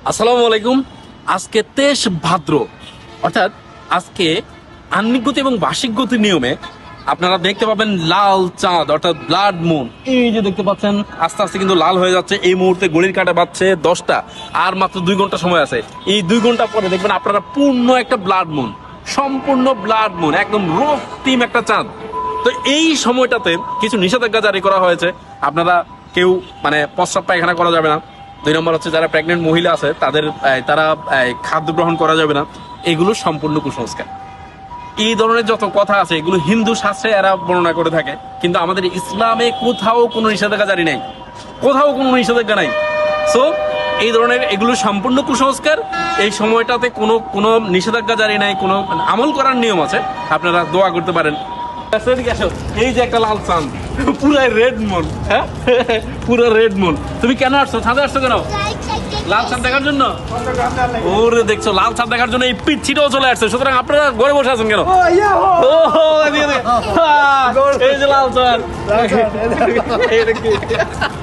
আসসালামু আলাইকুম। আজকে 23 ভাদ্র, অর্থাৎ আজকে আহ্নিক গতি এবং বার্ষিক গতির নিয়মে আপনারা দেখতে পাবেন লাল চাঁদ অর্থাৎ ব্লাড মুন। এই যে দেখতে পাচ্ছেন আস্তে আস্তে কিন্তু লাল হয়ে যাচ্ছে। এই মুহূর্তে ঘড়ির কাঁটা বাজছে 10টা, আর মাত্র 2 ঘন্টা সময় আছে। এই 2 ঘন্টা পরে দেখবেন আপনারা পূর্ণ একটা ব্লাড মুন, সম্পূর্ণ ব্লাড মুন, একদম রক্তিম একটা চাঁদ। তো এই সময়টাতে কিছু নিষেধাজ্ঞা জারি করা হয়েছে। আপনারা কেউ প্রস্রাব পায়খানা করা যাবে না। 2 নম্বর হচ্ছে যারা প্রেগনেন্ট মহিলা আছে তারা খাদ্য গ্রহণ করা যাবে না। এগুলো সম্পূর্ণ কুসংস্কার। এই ধরনের যত কথা আছে এগুলো হিন্দু শাস্ত্রে এরা বর্ণনা করে থাকে, কিন্তু আমাদের ইসলামে কোথাও কোনো নিষেধাজ্ঞা জারি নাই, কোথাও কোনো নিষেধাজ্ঞা নাই। সো এই ধরনের এগুলো সম্পূর্ণ কুসংস্কার। এই সময়টাতে কোনো কোনো নিষেধাজ্ঞা জারি নাই, কোনো আমল করার নিয়ম আছে। আপনারা দোয়া করতে পারেন। এই যে একটা লাল চাঁদ, পুরো রেড মুন। হ্যাঁ, পুরো রেড মুন। তুমি কেন আসছো? ছাদে আসছো কেন? লাল চাঁদ দেখার জন্য? ওরে দেখছো, লাল চাঁদ দেখার জন্য এই পিচ্ছিটাও চলে আসছে। সুতরাং আপনারা ঘরে বসে আছেন কেন? এই যে লাল চাঁদ।